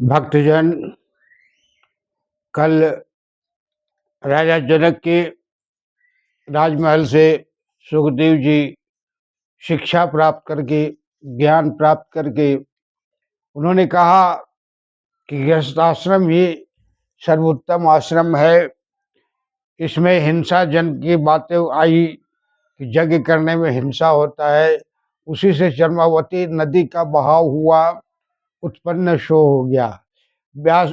भक्तजन कल राजा जनक के राजमहल से सुखदेव जी शिक्षा प्राप्त करके ज्ञान प्राप्त करके उन्होंने कहा कि गृहस्थाश्रम ही सर्वोत्तम आश्रम है। इसमें हिंसा जन की बातें आई कि यज्ञ करने में हिंसा होता है। उसी से चर्मावती नदी का बहाव हुआ, उत्पन्न शो हो गया। व्यास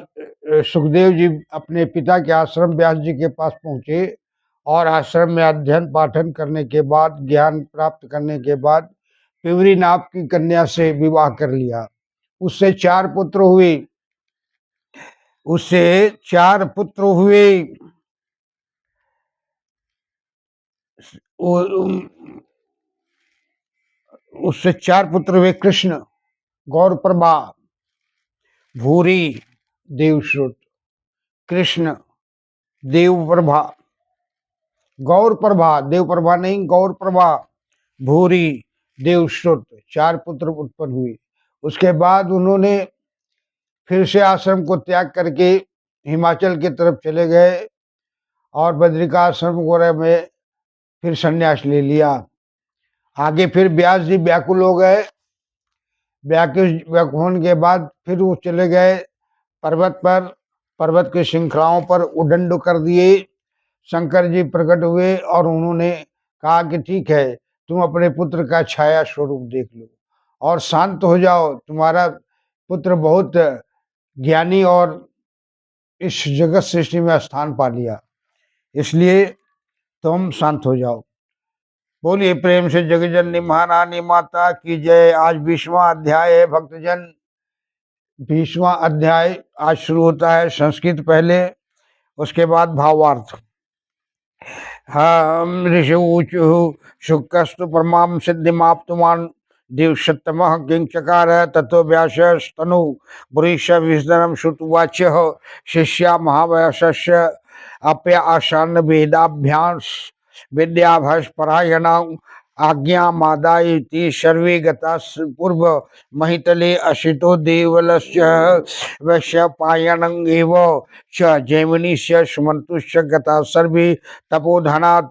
सुखदेव जी अपने पिता के आश्रम व्यास जी के पास पहुंचे और आश्रम में अध्ययन पाठन करने के बाद, ज्ञान प्राप्त करने के बाद पिवरी नाप की कन्या से विवाह कर लिया। उससे चार पुत्र हुए। उससे चार पुत्र हुए कृष्ण, गौरप्रभा, भूरी, देवश्रुत। कृष्ण, देवप्रभा, गौरप्रभा, देवप्रभा नहीं गौरप्रभा, भूरी, देवश्रुत, चार पुत्र उत्पन्न हुए। उसके बाद उन्होंने फिर से आश्रम को त्याग करके हिमाचल की तरफ चले गए और बद्रिकाश्रम वगैरह में फिर संन्यास ले लिया। आगे फिर व्यास जी व्याकुल हो गए। व्याकुल होने के बाद फिर वो चले गए पर्वत पर। पर्वत की श्रृंखलाओं पर उडंड कर दिए। शंकर जी प्रकट हुए और उन्होंने कहा कि ठीक है, तुम अपने पुत्र का छाया स्वरूप देख लो और शांत हो जाओ। तुम्हारा पुत्र बहुत ज्ञानी और इस जगत सृष्टि में स्थान पा लिया, इसलिए तुम शांत हो जाओ। बोलिए प्रेम से जगजननी महारानी माता की जय। आज 20वां अध्याय है भक्तजन। 20वां अध्याय आज शुरू होता है। संस्कृत पहले, उसके बाद भावार्थ। हम ऋषिऊचु शुक्स्तु परमां सिद्धिमाप्तुमान् दिवसत्तमः किंचकार ततो व्यासस्तनु पुरीश विष्णुरं श्रुतवाच्यः शिष्या महाव्यासस्य अप्य आसान वेदाभ्यास विद्याभ्यास परायणां आज्ञा मादायति सर्वे गता पूर्व महितले अशितो देवलस्य वैश्यपायनं एव च जैमिनीस्य सुमन्तुश्च गता सर्वे तपोधनातनीतानियं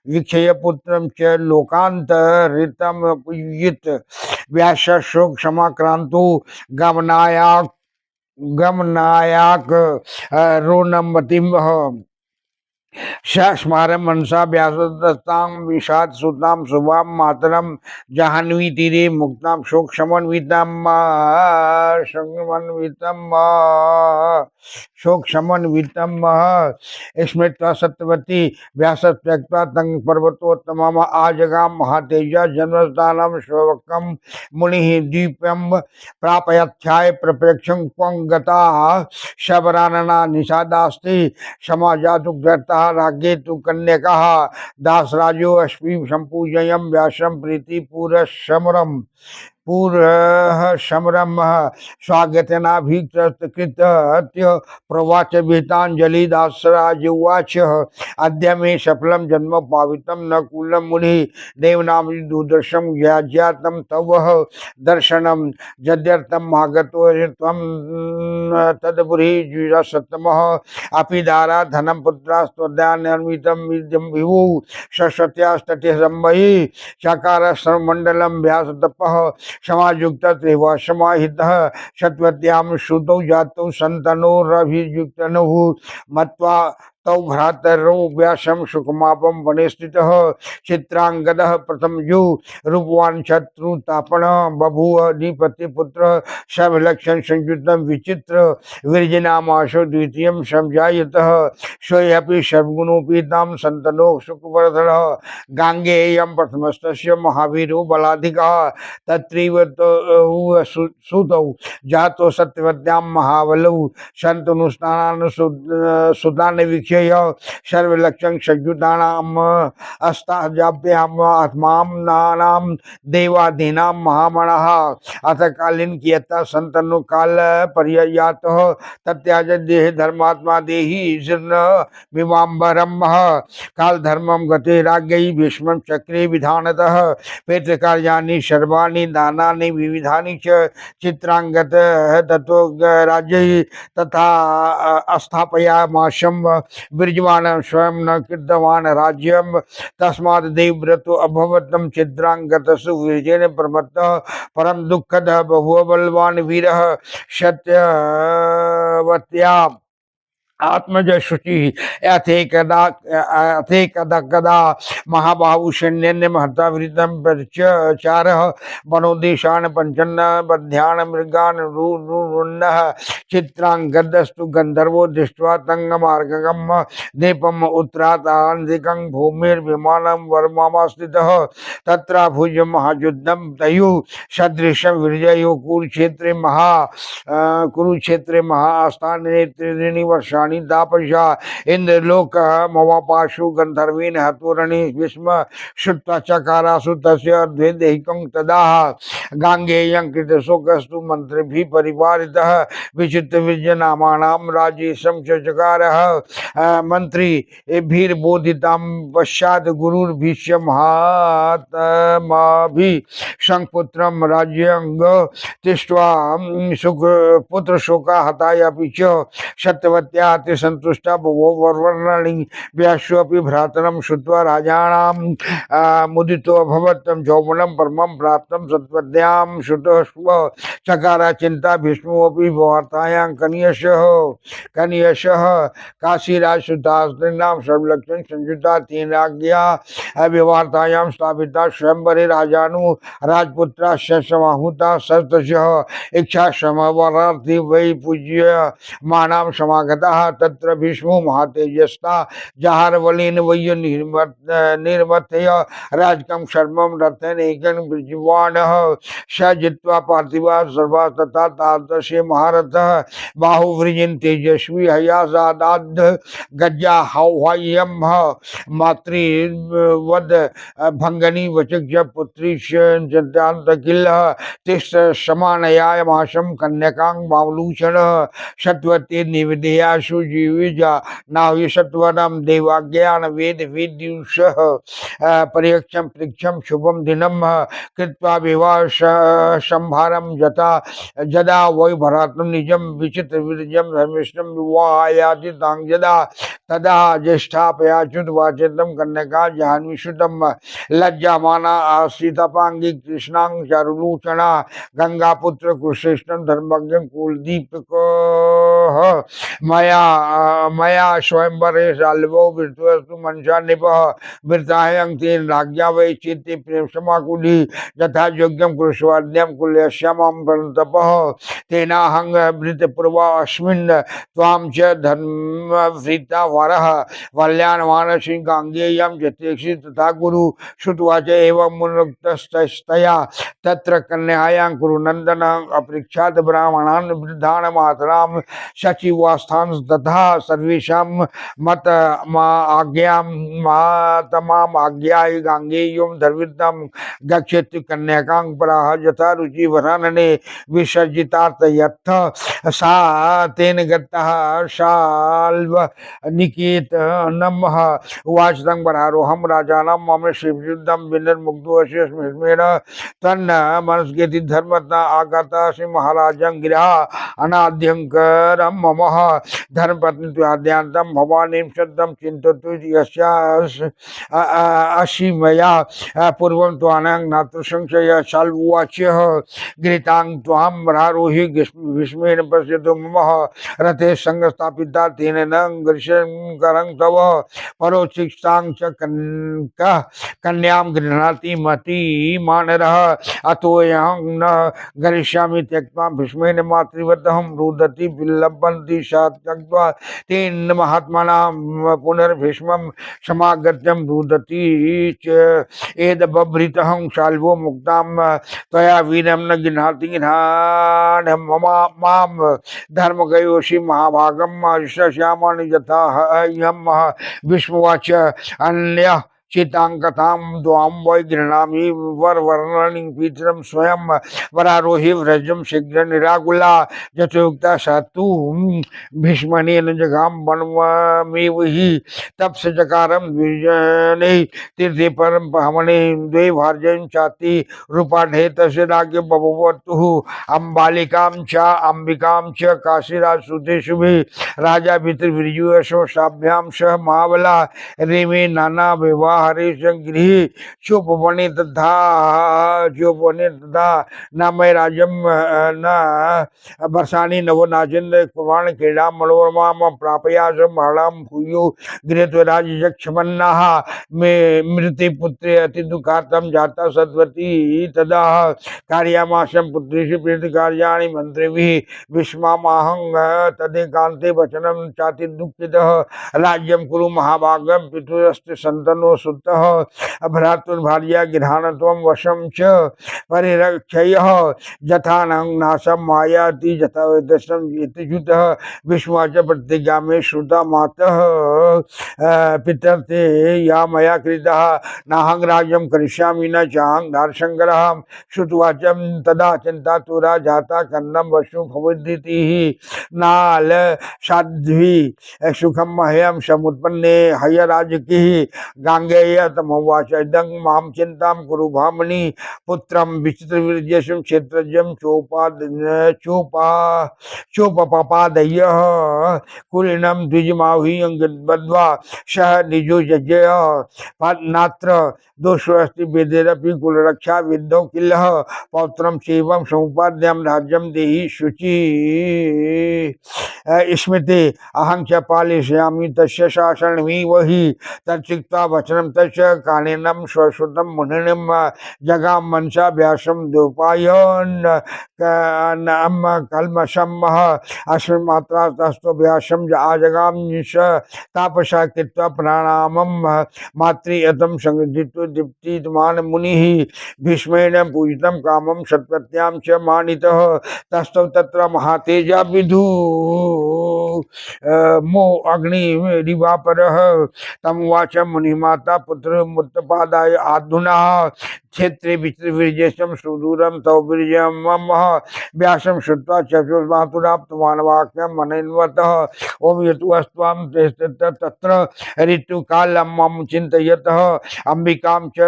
वीक्षय पुत्रं च लोकान्तरितं पूजित व्यास शोक क्षमाक्रांतो गमनायाक रोनमतिम स्मारं मनसा व्यासदत्तां विषाद सुतां शुभां मातरं जाह्नवी तीरे मुक्तां शोक समन्वितम स्मृत्वा सत्यवती व्यास त्यक्त्वा तं पर्वतोत्तमम् आजगाम महातेजा जन्मस्थानं शोकं मुनिः दीप्यं प्रापयत्याय प्रप्रेक्षं त्वं गता शबरानना निषादास्ति समाजातु व्यर्था राज्ञे तु कन्यका दासराजो अश्वी संपूजयं व्यासं प्रीति पूरः समरम स्वागतनाभिकृत्य प्रवाच भीतांजलि दासराज उवाच अद्य मे सफलम जन्म पावितं न कूलं मुनि देवनाम दुर्दर्शम ज्ञाज्ञातं तव दर्शनम यद्यर्थम आगतो त्वं तदपुरी जुरसत्तमः अपि दारा धनम पुत्रास्त्वद्यान्वितं विद्यं विभु सरस्वत्यास्तटे संभयि चकार सर्वमण्डलं व्यासतपः समायुक्त त्रिवासमाहितः शतवत्यां श्रुतौ जातौ सन्तनोरभियुक्तनुः मत्वा तौ भ्रातरौ व्यासं सुखमापं वने स्थितः चित्रांगदः प्रथमजो रूपवान् शत्रुतापन बभूव निपतिपुत्र सभलक्षण संयुतं विचित्र विरजनामाशो द्वितीयं संजायतः स्वयपि सर्वगुणोपेतां सन्तनो सुखवर्धनः गांगेयं प्रथमस्तस्य महावीरो बलाधिकः तत्रैव सुतौ जातो सत्यवत्यां महाबलौ शन्तनुस्नानान् सुतान् वीक्ष्य निश्चय सर्वलक्षण संयुतानाम अस्ताजाभ्याम आत्माम नानाम देवादीनाम महामणः अथ कालीन कियता संतनु काल पर्यायात तत्याज देह धर्मात्मा देहि जीर्ण विवाम्बरम काल धर्मम गते राज्ञै भीष्मं चक्रे विधानतः पेतृकार्याणि सर्वाणि दानानि विविधानि च चित्रांगत ततो राज्यै तथा स्थापयामाशं विरजमानं स्वयं न कृतवान् राज्यं तस्मात् देवव्रतो अभवतं चित्रांगतसु विरजेन प्रमत्तः परम दुःखदः बहु बलवान् वीरः सत्यवत्यां आत्मज शुचि अथे कदा महाबाहु सैन्य महता वृतम चारः वनोदेशान पंचन्न बध्यान मृगान रुन्नः चित्रांगदस्तु गंधर्वो दृष्ट्वा तंगमार्गम दीपम उत्तरातांधिकं भूमिर्विमानं वर्मास्थितः तत्र भुज महायुद्धं तयुः सदृशं विजयो कुरुक्षेत्रे महास्थाने त्रीणि वर्षाणि दापशा इंद्रलोक मवापाशु गंधर्वीन हतुरणी भीष्म श्रुत्वा चकारासु तस्य द्वेदैकं तदा गांगेयं कृतशोकस्तु मंत्रिभिः परिवारितः विचित्र विजयनामानां राजेशं च चकारः मंत्री भीर्बोधितां पश्चात् गुरुर्भीष्म महात्माभिः संपुत्रं राज्यंग तिष्ठ्वा सुखपुत्र शोका हताय अपि च सत्यवत्या संतुष्टा भुवो वर्वर्णानि व्यासोऽपि भ्रातरं श्रुत्वा राजानां मुदितो अभवत् यौवनं परमं प्राप्तं सत्वत्यां श्रुतः चकार चिंता भीष्मोऽपि वार्तायां कनियशः काशीराजसुतास्त्रीणां सर्वलक्षण संयुता तेन राज्ञा विवार्तायां स्थापिता स्वयंवरे राजानु राजपुत्राश्च समाहुता सतशः इच्छाश्रमवरार्थी वै पूज्य मानां समागतः तत्र भीष्मो महातेजस्ता जहारवलेन वै निर्मथय राजकं शर्मं रथेनैकं वृजिवाणः स जित्वा पार्थिवा सर्वा तथा तादृशे महारथः बाहुवृजिन् तेजस्वी हयासादाद् गज्जा हौह्यं मातृवद भंगनी वचक्ष पुत्री किल तिष्ठ समानयाय माशं कन्यकां बावलूषण सत्वते निवेदयाशु जीविजा नावि सत्वरम देवाज्ञान वेद विद्युषः पर्यक्षं पृक्षं शुभम दिनम कृत्वा विवाह संभारम जदा वै भरातुं निजं विचित्र विरजं धर्मिष्ठं विवाहायाति तां यदा तदा ज्येष्ठापयाच्युत वाचेतं कन्यका जाह्नवीसुतं लज्जामाना आश्रितापांगी कृष्णां चारुलोचना गंगापुत्र कुरुश्रेष्ठं धर्मज्ञं कुलदीपकः मया स्वयंवरे शाल्वो वृत्तस्तु मनसा निपः वृतायं तेन राज्ञा वै चेते प्रेम समाकुली यथा योग्यं कुरुष्वाद्यं कुल्यश्यामं परन्तपः तेनाहं वृतपूर्वा अस्मिन् त्वां च धर्मवृता वरः वल्यान्मानसि गाङ्गेयं जतेक्षि तथा गुरु श्रुत्वाच एवं मुनुक्तस्तया तत्र कन्यायां कुरुनन्दन अपृच्छात् ब्राह्मणान् वृद्धान् मातरां सचिवास्थान् तथा सर्वेषां मातमाम् आज्ञाय गाङ्गेयं धर्मितं गच्छति कन्याकां पराः यथा रुचिवरानने विसर्जितार्थयथ सा तेन गतः शाल्व निकेतनमः उवाच तं वरारोहं राजानं मम शिवयुद्धं विनिर्मुग्धोऽसि स्मेर तन्न मनस्केति धर्मता आगता श्री महाराजं गिरा अनाद्यंकरं मम धर्मपत्नी त्वाद्यांतं भवानीं शब्दं चिन्तयतु अशी मया पूर्वं त्वानां नात्र संशय शाल्वोवाच्यः गृहीतां त्वां वरारोहि भीष्मेण पश्यतु मम रथे संस्थापिता तेन न गृशंकरं तव परोचिष्टां च कन्यां गृह्णाति मतिमानरः अतोऽहं न गरिष्यामि त्यक्त्वा भीष्मेण मातृवतः रुदति विलपन्ति कृत्वा तेन महात्मनां पुनर्भीष्मं समागत्यं रुदति च एतद्बभृतहं शाल्वो मुक्तां त्वया वीरं न गृह्णाति गृह्णान् मां धर्मगयोषि महाभागं श्यामानि यथा यम विष्णुवाच अन्यः चितांकतां द्वां वै गृह्णामि वरवर्णानि पीतरं स्वयं वरारोहि व्रजं शीघ्र निराकुला यथोक्ता स तु भीष्मणेन जगाम वनमेव हि तप से चकारम द्विजने तीर्थे परम हमने द्वे भार्यं चाति रूपाढे तस्य राज्ञ बभूवतुः अम्बालिकां च अंबिकां च काशीराज सुते शुभे राजा भितृविर्युषो साभ्यां सह महाबला रेमे नाना विवाह हरे गृह चोपवने तथा नाम राजम न वर्षाणि नवो नाचेन्द्र पुराण क्रीड़ा मनोरमा प्रापयास महाम भूयो गृहराज यक्षमन्नाः मे मृति पुत्रे अति दुखार्थम जाता सद्वती तदा कार्यामाशं पुत्रेषु प्रीति कार्याणि मंत्रिभिः विस्मामाहं तदेकान्ते वचनं चाति दुःखितः राज्यं कुरु महाभागं पितुरस्ति सन्तनो सुतः भ्रातुर्भार्या गृहाणत्वं वशं च परिरक्षयः यथा नाशं मायाति यथा दशम इतिजुतः विश्वाच प्रतिज्ञा में श्रुता मातः पितर्ते या मया कृतः नाहं राज्यं करिष्यामि न चाहं नारशंकरः श्रुतवाचं तदा चिन्तातुरा जाता कन्नं वशु भवद्दितिः नाल साध्वी सुखम मह्यम समुत्पन्ने हयराजकी गांगेय तमोवाच इदं मां चिंतां कुरु भामनि पुत्रं विचित्रवीर्यसं क्षेत्रजं चोपपादय्यः कुलीनं द्विजमाह्वयं गद्वा सह निजो यज्ञय नात्र दोषोऽस्ति वेदेरपि कुलरक्षा विद्धौ किलः पौत्रं चैवं समुपाद्यं राज्यं देहि शुचि स्मृति अहं च पालयिष्यामि तस्य शासनमेव हि तच्चित्वा वचनं तस्य कानेनं स्वश्रुतं मुनिनं जगाम मनसा व्यासं द्योपायन् कल्मषं अस्मिन् मात्रा तस्तो व्यासं आजगाम तापसा कृत्वा प्रणामं मातृयतं संगृहीत्वा दीप्तिमान मुनिः भीष्मेण पूजितं कामं सत्पत्यां च मानितः तस्थौ तत्र महातेजा विधु मो अग्नि रिवापरः तमुवाच मुनिमाता पुत्र मुत्तपादाय आधुना क्षेत्रे विचित्रवीर्यसं सुदूरं तव वीर्यं मम व्यासं श्रुत्वा चतुर्मातुराप्तमानवाक्यं मनन्वतः ओम यतुस्त्वां तत्र ऋतुकालं मम चिन्तयतः अंबिकां च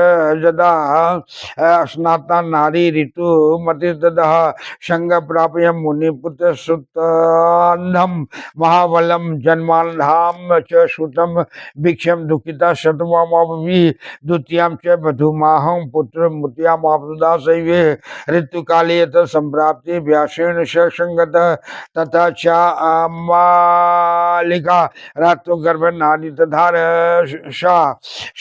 यदा स्नाता नारी ऋतुमतिर्ददः संग प्राप्य मुनिपुत्र सुतान्नं महाबलं जन्मान्धाम च श्रुतं भिक्षं दुःखिता शतमामवि द्वितीयां च मधुमाहं पुत्र मुत्यामाप्नुदा सैवे ऋतुकाले यतः संप्राप्ते व्यासेन स संगतः तथा च अम्बालिका रात्रो गर्भनादि तधार सा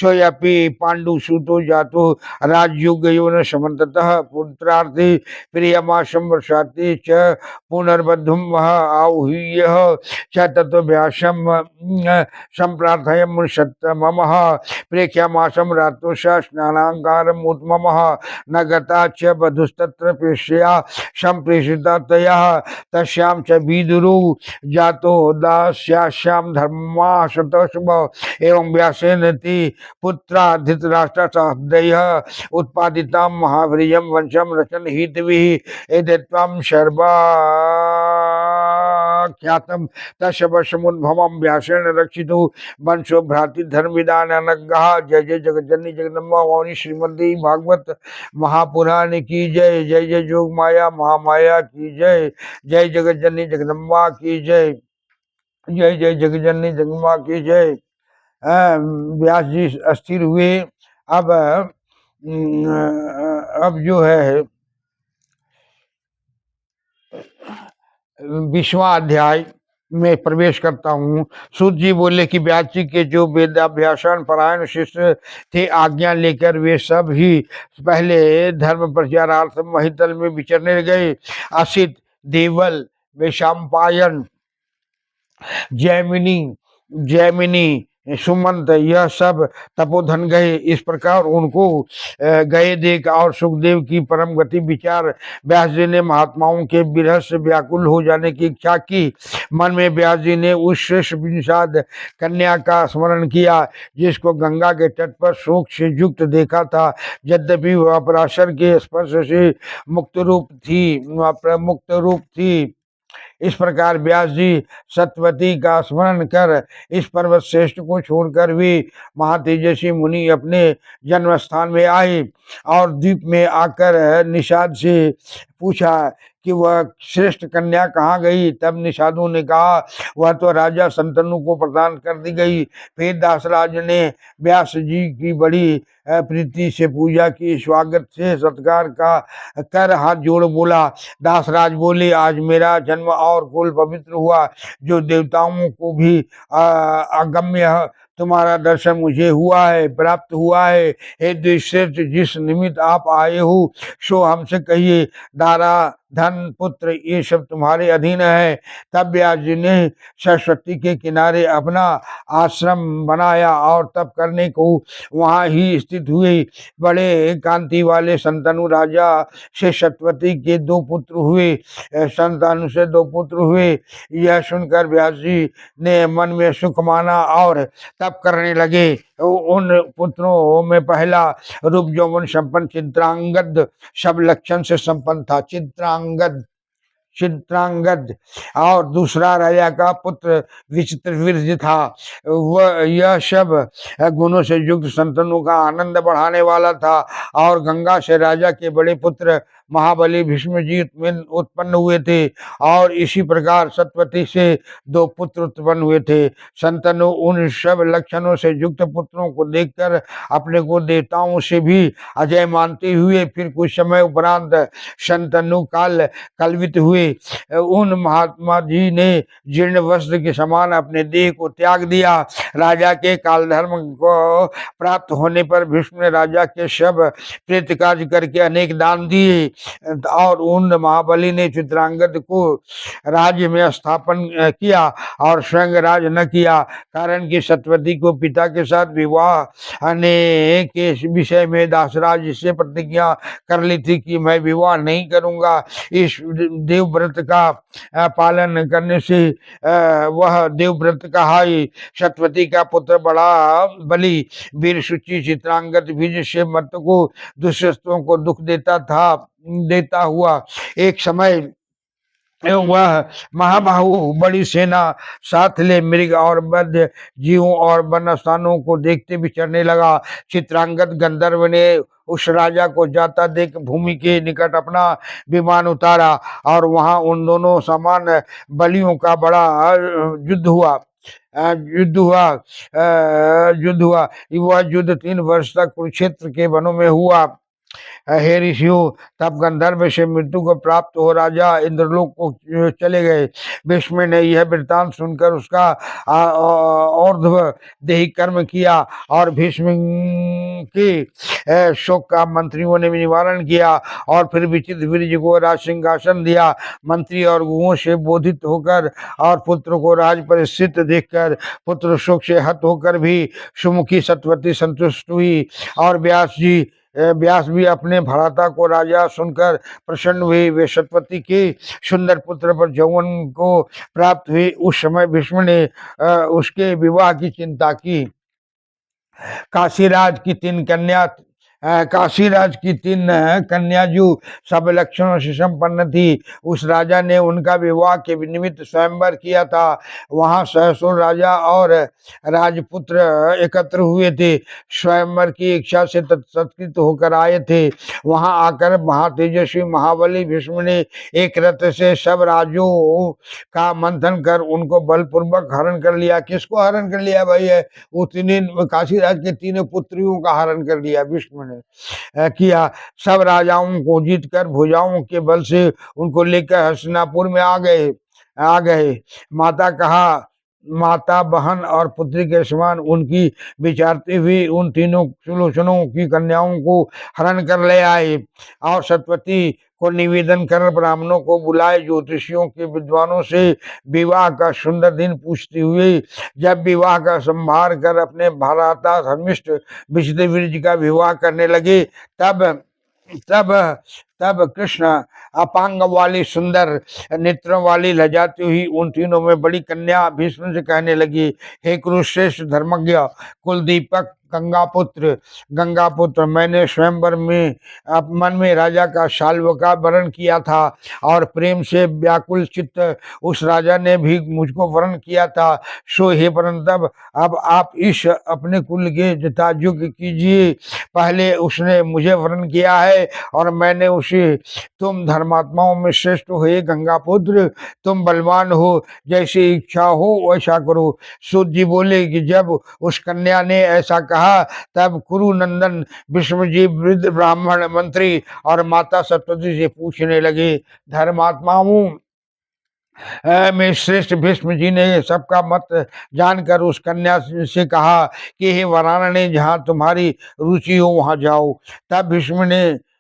सोऽपि पाण्डुसुतो जातो राजयुगयो न समन्ततः पुत्रार्थे प्रियमाशं वर्षाते च पुनर्बद्धुं वह आहूयः च ततो व्यासं सम्प्रार्थयं सत्तममः प्रेक्ष्यमाशं रात्रो स स्नानाङ्कारम् उत्ममः न गता च वधुस्तत्र प्रेष्या सम्प्रेषिता तया तस्यां च विदुरो जातो दास्यास्यां धर्मा शतशुभ एवं व्यासेन ते पुत्रा धृतराष्ट्रसाहृदयः उत्पादितां महावीर्यं वंशं रचन हितविः एतत्त्वं सर्वाख्यातं तस्य वशमुद्भवं व्यासेन रक्षितो वंशो भ्रातृ धर्मविदानज्ञः जय जय जगज्जननी जगदम्बा भवानी श्रीमद्देवी भागवत महापुराण की जय जय जय जोग माया महामाया की जय जय जगज्जननी जगदम्बा की जय जय जय जगज्जननी जगदम्बा की जय। व्यास जी अस्थिर हुए। अब जो है 20वां अध्याय में प्रवेश करता हूँ। सूत जी बोले कि व्यास जी के जो वेदाभ्यासन परायण शिष्य थे आज्ञा लेकर वे सब ही पहले धर्म प्रचारार्थ महितल में विचरने गए। असित देवल वैशंपायन जैमिनी जैमिनी सुमंत यह सब तपोधन गए। इस प्रकार उनको गए देख और सुखदेव की परम गति विचार व्यास जी ने महात्माओं के विरह से व्याकुल हो जाने की इच्छा की। मन में व्यास जी ने उस श्रेष्ठ विनिषाद कन्या का स्मरण किया जिसको गंगा के तट पर शोक से युक्त देखा था। यद्यपि वह पराशर के स्पर्श से मुक्त रूप थी। इस प्रकार व्यास जी सत्यवती का स्मरण कर इस पर्वत श्रेष्ठ को छोड़कर वे महातेजस्वी मुनि अपने जन्म स्थान में आए और द्वीप में आकर निषाद से पूछा कि वह श्रेष्ठ कन्या कहाँ गई। तब निषादों ने कहा वह तो राजा संतनु को प्रदान कर दी गई। फिर दासराज ने व्यास जी की बड़ी प्रीति से पूजा की, स्वागत से सत्कार का कर हाथ जोड़ बोला। दासराज बोले आज मेरा जन्म और कुल पवित्र हुआ, जो देवताओं को भी अगम्य तुम्हारा दर्शन मुझे हुआ है, प्राप्त हुआ है। हे द्विश्रेष्ठ, जिस निमित्त आप आए हो सो हमसे कहिए। दारा धन पुत्र ये सब तुम्हारे अधीन है। तब व्यास जी ने सरस्वती के किनारे अपना आश्रम बनाया और तप करने को वहां ही स्थित हुए। बड़े कांति वाले संतनु राजा से सत्यवती के दो पुत्र हुए, संतानु से दो पुत्र हुए। यह सुनकर व्यास जी ने मन में सुख माना और तप करने लगे। उन पुत्रों में पहला रूप यौवन संपन्न चित्रांगद सब लक्षण से संपन्न था। चित्रांगद और दूसरा राजा का पुत्र विचित्रवीर्य था। वह यह सब गुणों से युक्त संतानों का आनंद बढ़ाने वाला था। और गंगा से राजा के बड़े पुत्र महाबली भीष्म जी उत्पन्न हुए थे और इसी प्रकार सत्यवती से दो पुत्र उत्पन्न हुए थे। संतनु उन सब लक्षणों से युक्त पुत्रों को देखकर अपने को देवताओं से भी अजय मानते हुए फिर कुछ समय उपरांत संतनु कलवित हुए। उन महात्मा जी ने जीर्ण वस्त्र के समान अपने देह को त्याग दिया। राजा के काल धर्म को प्राप्त होने पर भीष्म ने राजा के सब प्रेत कार्य करके अनेक दान दिए और उन महाबली ने चित्रांगद को राज्य में स्थापन किया और स्वयं राज न किया। कारण कि सत्यवती को पिता के साथ विवाह ने के विषय में दासराज से प्रतिज्ञा कर ली थी कि मैं विवाह नहीं करूंगा। इस देवव्रत का पालन करने से वह देवव्रत कहाई। सत्यवती का पुत्र बड़ा बलि वीर सुचि चित्रांगद बीज से मत को दुष्टों को दुख देता हुआ एक समय वह महाबाहु बड़ी सेना साथ ले मृग और बद्ध जीवों और वन स्थानों को देखते विचरने लगा। चित्रांगद गंधर्व ने उस राजा को जाता देख भूमि के निकट अपना विमान उतारा और वहां उन दोनों समान बलियों का बड़ा युद्ध हुआ। वह युद्ध 3 वर्ष तक कुरुक्षेत्र के वनों में हुआ। हे ऋषियों, तब गंधर्व से मृत्यु को प्राप्त हो राजा इंद्रलोक को चले गए। भीष्म ने यह वृत्तांत सुनकर उसका और्ध्व देही कर्म किया और भीष्म के शोक का मंत्रियों ने निवारण किया और फिर विचित्र वीर्य को राज सिंहासन दिया। मंत्री और गुओं से बोधित होकर और पुत्र को राज पर स्थित देखकर पुत्र शोक से हत होकर भी सुमुखी सत्यवती संतुष्ट हुई और व्यास भी अपने भ्राता को राजा सुनकर प्रसन्न हुए। वे सत्यवती के सुंदर पुत्र पर यौवन को प्राप्त हुए। उस समय भीष्म ने उसके विवाह की चिंता की। काशीराज की 3 कन्या जो सब लक्षणों से संपन्न थी, उस राजा ने उनका विवाह के निमित्त स्वयंवर किया था। वहां सहस्रों राजा और राजपुत्र एकत्र हुए थे, स्वयंवर की इच्छा से सत्कृत होकर आए थे। वहां आकर महातेजस्वी महाबली भीष्म ने एक रथ से सब राजों का मंथन कर उनको बलपूर्वक हरण कर लिया। किसको हरण कर लिया भाई? है वो काशीराज के 3 पुत्रियों का हरण कर लिया भीष्म ने किया। सब राजाओं को जीतकर भुजाओं के बल से उनको लेकर हस्तिनापुर में आ गए। माता कहा माता, बहन और पुत्री के समान उनकी विचारते हुए उन तीनों सुलोचनों की कन्याओं को हरण कर ले आए और सतवती को निवेदन कर ब्राह्मणों को बुलाए। ज्योतिषियों के विद्वानों से विवाह का सुंदर दिन पूछते हुए जब विवाह का संभार कर अपने भ्राता धर्मिष्ठ विचित्रवीर्य का विवाह करने लगे, तब तब तब कृष्ण अपांग वाली सुंदर नेत्रों वाली लजाती हुई उन तीनों में बड़ी कन्या भीष्म से कहने लगी, हे कुरुश्रेष्ठ धर्मज्ञ कुलदीपक गंगापुत्र, मैंने स्वयंवर में मन में राजा का शाल्व का वरण किया था और प्रेम से व्याकुल चित्त उस राजा ने भी मुझको वरण किया था। सो हे परंतप अब आप इस अपने कुल के जतायुग कीजिए। पहले उसने मुझे वरण किया है और मैंने उसे। तुम धर्मात्माओं में श्रेष्ठ हो हे गंगापुत्र, तुम बलवान हो, जैसी इच्छा हो वैसा करो। सूत जी बोले कि जब उस कन्या ने ऐसा कहा तब कुरुनंदन विष्णुजी वृद्ध ब्राह्मण मंत्री और माता सप्तती से पूछने लगे, धर्मात्माओं में श्रेष्ठ भीष्म जी ने सबका मत जानकर उस कन्या से कहा कि हे वरानने, जहाँ तुम्हारी रुचि हो वहां जाओ। तब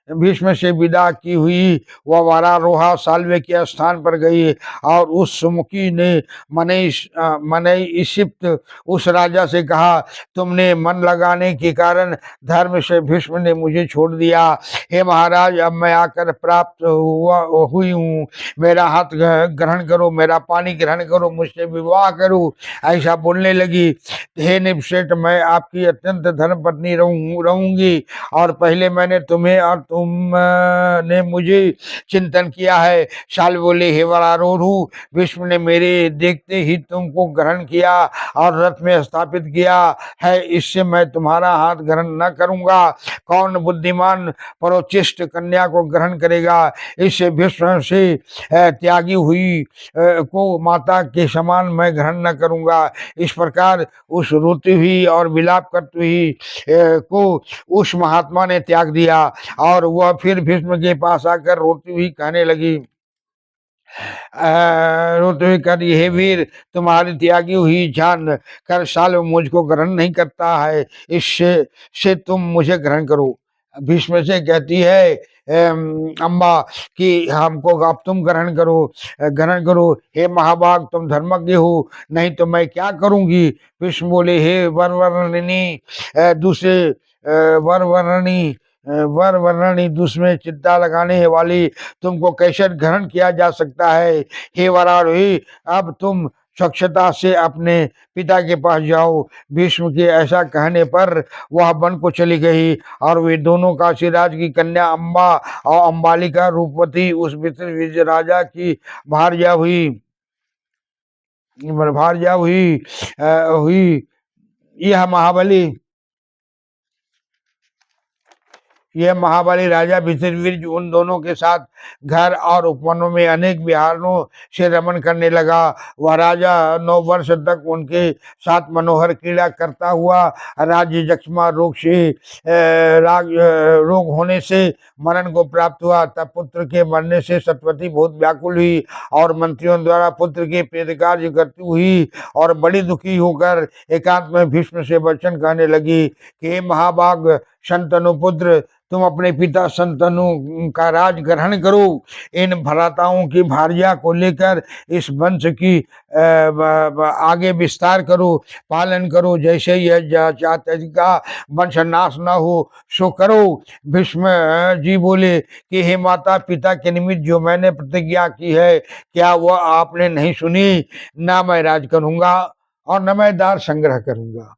भीष्म से विदा की हुई वह वरारोहा साल्वे के स्थान पर गई और उस सुमुखी ने मनई इशिप्त उस राजा से कहा, तुमने मन लगाने के कारण धर्म से भीष्म ने मुझे छोड़ दिया। हे महाराज, अब मैं आकर प्राप्त हुई हूँ, मेरा हाथ ग्रहण करो, मेरा पानी ग्रहण करो, मुझसे विवाह करो। ऐसा बोलने लगी। हे निपश्रेष्ठ, मैं आपकी अत्यंत धर्म पत्नी रहूंगी और पहले मैंने तुम्हें और तुमने मुझे चिंतन किया है। शाल बोले, हे वरारोह, विष्णु ने मेरे देखते ही तुमको ग्रहण किया और रथ में स्थापित किया है, इससे मैं तुम्हारा हाथ ग्रहण न करूंगा। कौन बुद्धिमान परोचिष्ट कन्या को ग्रहण करेगा? इससे भीष्म से त्यागी हुई को माता के समान मैं ग्रहण न करूंगा। इस प्रकार उस रोती हुई और विलाप करती हुई को उस महात्मा ने त्याग दिया और वह फिर भीष्म के पास आकर रोती हुई कहने लगी, रोते हुए कर, हे वीर, तुम्हारी त्यागी हुई जान कर साल मुझको ग्रहण नहीं करता है, इससे तुम मुझे ग्रहण करो। भीष्म से कहती है अम्बा कि हमको अब तुम ग्रहण करो। हे महाभाग, तुम धर्मज्ञ हो, नहीं तो मैं क्या करूंगी? भीष्म बोले, हे वरवर्णिनी वर वर्णनी दूसरे चिंता लगाने वाली, तुमको कैसे ग्रहण किया जा सकता है? हे वरारोही, अब तुम स्वच्छता से अपने पिता के पास जाओ। भीष्म के ऐसा कहने पर वह वन को चली गई और वे दोनों काशीराज की कन्या अम्बा और अम्बालिका रूपवती उस विजय राजा की भार्या हुई। यह महाबली राजा विचित्रवीर्य उन दोनों के साथ घर और उपवनों में अनेक विहारों से रमन करने लगा। वह राजा 9 वर्ष तक उनके साथ मनोहर क्रीड़ा करता हुआ राज्य जक्षमा रोग होने से मरण को प्राप्त हुआ। तब पुत्र के मरने से सतवती बहुत व्याकुल हुई और मंत्रियों द्वारा पुत्र के प्रेत कार्य करती हुई और बड़ी दुखी होकर एकांत में भीष्म से वचन कहने लगी कि महाभाग शंतनु पुत्र, तुम अपने पिता शंतनु का राज ग्रहण करो। इन भ्राताओं की भार्या को लेकर इस वंश की आगे विस्तार करो, पालन करो, जैसे यह चाहते का वंश नाश न हो सो करो। भीष्म जी बोले कि हे माता पिता के निमित्त जो मैंने प्रतिज्ञा की है, क्या वह आपने नहीं सुनी? ना मैं राज करूंगा और न मैं दार संग्रह करूंगा।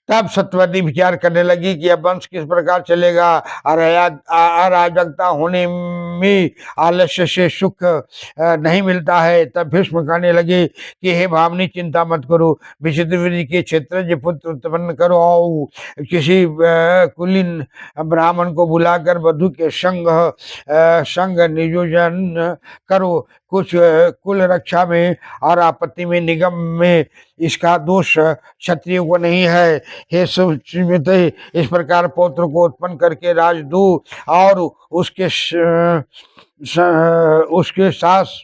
तब सत्यवती विचार करने लगी कि अब वंश किस प्रकार चलेगा। अराजकता होने में आलस्य से सुख नहीं मिलता है। तब भीष्म कहने लगे कि हे भावनी, चिंता मत करो, विचित्रवीर्य के क्षेत्र पुत्र उत्पन्न करो और किसी कुलीन ब्राह्मण को बुलाकर वधु के संग नियोजन करो। कुछ कुल रक्षा में और आपत्ति में निगम में इसका दोष क्षत्रियों को नहीं है। हे सुमित, इस प्रकार पौत्र को उत्पन्न करके राज दो और उसके सास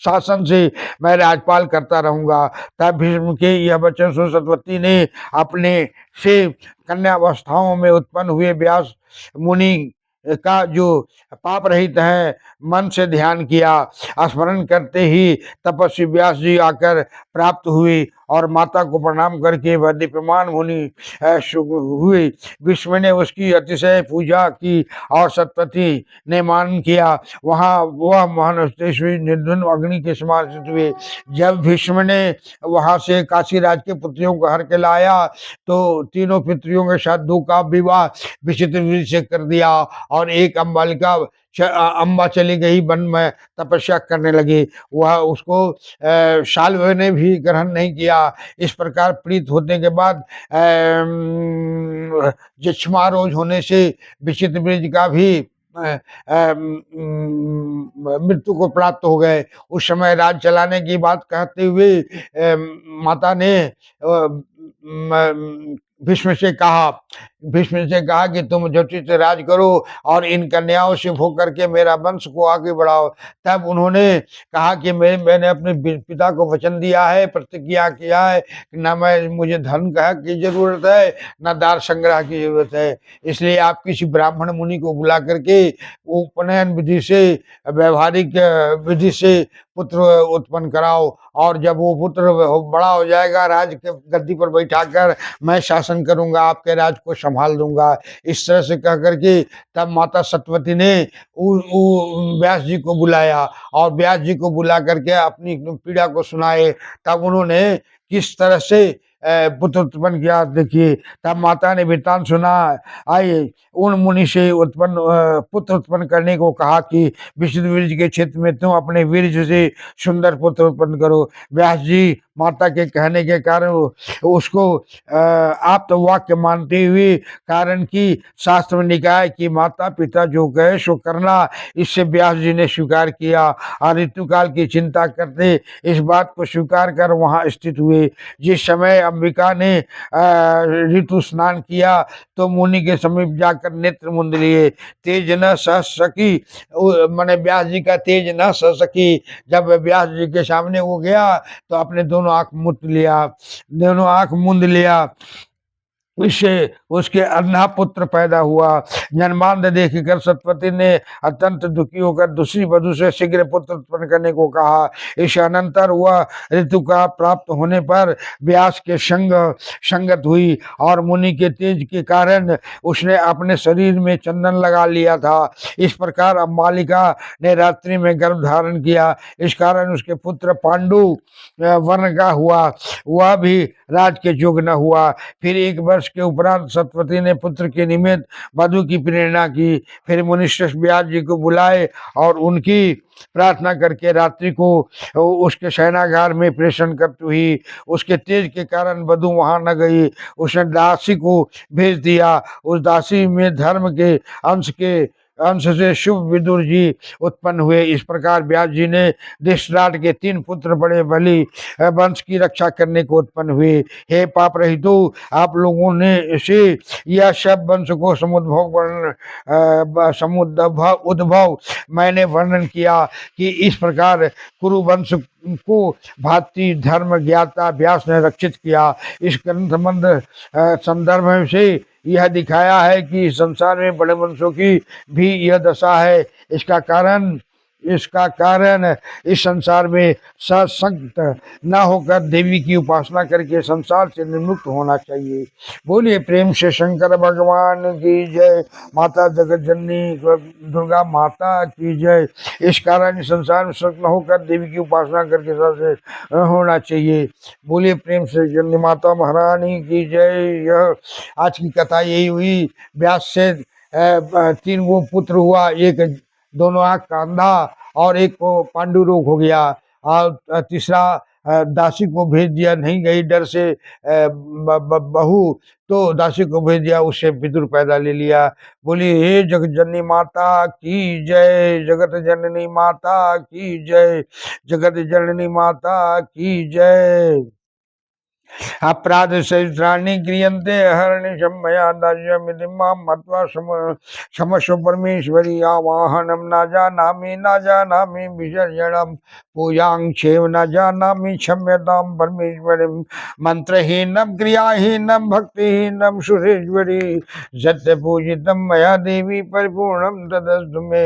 शासन से मैं राजपाल करता रहूंगा। तब भीष्म के यह वचन सुन सत्यवती ने अपने से कन्यावस्थाओं में उत्पन्न हुए व्यास मुनि का जो पाप रहित है मन से ध्यान किया। स्मरण करते ही तपस्वी व्यास जी आकर प्राप्त हुई और माता को प्रणाम करके वह दीप्यमान मुनि हुई। विश्व ने उसकी अतिशय पूजा की और सत्यवती ने मान किया। वहां वह महान तेजस्वी निर्धन अग्नि के समान स्थित हुए। जब भीष्म ने वहां से काशीराज के पुत्रियों को हर के लाया तो तीनों पुत्रियों के साथ दो का विवाह विचित्र विधि से कर दिया और एक अम्बालिका अम्बा चली गई वन में तपस्या करने लगी। वह उसको शाल्व ने भी ग्रहण नहीं किया। इस प्रकार प्रीत होने के बाद जक्षमारोज होने से विचित्र बीज का भी मृत्यु को प्राप्त हो गए। उस समय राज चलाने की बात कहते हुए माता ने भीष्म से कहा कि तुम ज्योतिष से राज करो और इन कन्याओं से भोग करके मेरा वंश को आगे बढ़ाओ। तब उन्होंने कहा कि मैंने अपने पिता को वचन दिया है, प्रतिज्ञा किया है कि न मुझे धन की जरूरत है न दार संग्रह की जरूरत है। इसलिए आप किसी ब्राह्मण मुनि को बुला करके उपनयन विधि से व्यवहारिक विधि से पुत्र उत्पन्न कराओ और जब वो पुत्र बड़ा हो जाएगा राज के गद्दी पर बैठाकर मैं शासन करूंगा, आपके राज को संभाल दूंगा। इस तरह से कह करके तब माता सत्यवती ने व्यास जी को बुलाया और व्यास जी को बुला करके अपनी पीड़ा को सुनाए। तब उन्होंने किस तरह से पुत्र उत्पन्न किया देखिए। तब माता ने वृत्तांत सुना। आइए उन मुनि से उत्पन्न पुत्र उत्पन्न करने को कहा कि विशुद्ध वीर्य के क्षेत्र में तुम अपने वीर्य से सुंदर पुत्र उत्पन्न करो। व्यास जी माता के कहने के कारण उसको आप तो वाक्य मानते हुए कारण की शास्त्र में निकाय कि माता पिता जो कहे सो करना, इससे व्यास जी ने स्वीकार किया और ऋतुकाल की चिंता करते इस बात को स्वीकार कर वहां स्थित हुए। जिस समय अंबिका ने ऋतु स्नान किया तो मुनि के समीप जाकर नेत्र मुंद लिए। तेज न सह सकी, मैंने व्यास जी का तेज न सह सकी। जब व्यास जी के सामने वो गया तो अपने दोनों आंख मूंद लिया। इससे उसके अन्ना पुत्र पैदा हुआ। जन्मांध देखकर सत्यवती ने अत्यंत दुखी होकर दूसरी वधु से शीघ्र पुत्र उत्पन्न करने को कहा। इस अनंतर वह ऋतु का प्राप्त होने पर व्यास के संगत हुई और मुनि के तेज के कारण उसने अपने शरीर में चंदन लगा लिया था। इस प्रकार अम्बालिका ने रात्रि में गर्भ धारण किया। इस कारण उसके पुत्र पांडु वर्ण का हुआ, वह भी राज के योग्य न हुआ। फिर 1 वर्ष के उपरांत सत्यवती ने पुत्र के निमित्त वधु की प्रेरणा की। फिर मुनिश्रेष्ठ व्यास जी को बुलाए और उनकी प्रार्थना करके रात्रि को उसके शयनागार में प्रेषण करती हुई। उसके तेज के कारण वधु वहां न गई। उसने दासी को भेज दिया। उस दासी में धर्म के अंश से शुभ विदुर जी उत्पन्न हुए। इस प्रकार व्यास जी ने धृतराष्ट्र के 3 पुत्र बड़े बलि वंश की रक्षा करने को उत्पन्न हुए। हे पाप रहितो, आप लोगों ने इसे यह सब वंश को उद्भव मैंने वर्णन किया कि इस प्रकार कुरु वंश को भातृ धर्म ज्ञाता व्यास ने रक्षित किया। इस ग्रंथ संदर्भ से यह दिखाया है कि संसार में बड़े वंशों की भी यह दशा है। इसका कारण इस संसार में सशक्त न होकर देवी की उपासना करके संसार से निर्मुक्त होना चाहिए। बोलिए प्रेम से शंकर भगवान की जय। माता जगत जननी दुर्गा माता की जय। इस कारण इस संसार में सशक्त न होकर देवी की उपासना करके सबसे होना चाहिए। बोलिए प्रेम से जननी माता महारानी की जय। यह आज की कथा यही हुई। व्यास से 3 वो पुत्र हुआ, एक दोनों आंख का अंधा और एक को पांडु रोग हो गया और तीसरा दासी को भेज दिया, नहीं गई डर से बहू, तो दासी को भेज दिया, उससे विदुर पैदा ले लिया। बोलिए हे जगत जननी माता की जय। जगत जननी माता की जय। जगत जननी माता की जय। अपराध सहस्राणि क्रियन्ते हरणिशं मया दास्यमिति मां मत्वा क्षमस्व परमेश्वरी आवाहनं न जानामि विसर्जनं पूजां क्षेम न जानामि क्षम्यतां परमेश्वरीं मंत्रहीनं क्रियाहीनं भक्तिहीनं सुरेश्वरी सत्य पूजितं मया देवी परिपूर्णं तदस्तु मे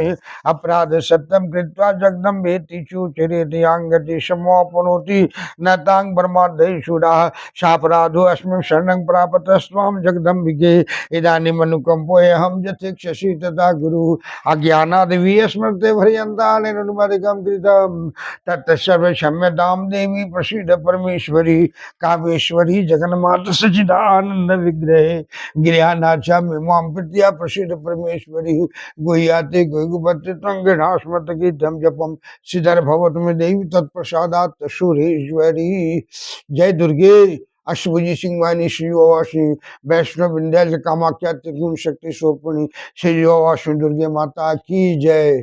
अपराध सत्यं कृत्वा जगदं वेति चुचरेति आंगति समापनोति न तांग ब्रह्मादयशूराः सापराधो अस्मिन् शरणं प्रापतस्त्वां जगदम्बिके इदानीम् अनुकम्पोऽहं यथेक्षसि तथा गुरु अज्ञानाद् स्मृते भर्यन्तानेनुमधिकं कृतं तत्सर्व क्षम्यतां देवी प्रसीद परमेश्वरी कामेश्वरी जगन्माता सच्चिदानंद विग्रहे गिरियानाचा मां प्रीत्या प्रसीद परमेश्वरी गुह्याते गुह्यपति तंगनास्मत गीतम जपम सिद्धर भवत में देवी तत्प्रसादात् सुरेश्वरी। जय दुर्गे। अष्टभुजी सिंह वाहिनी श्री ओवासी वैष्णव विंध्याचल कामाख्या त्रिगुण शक्ति स्वरूपिणी श्री ओवासी दुर्गे माता की जय।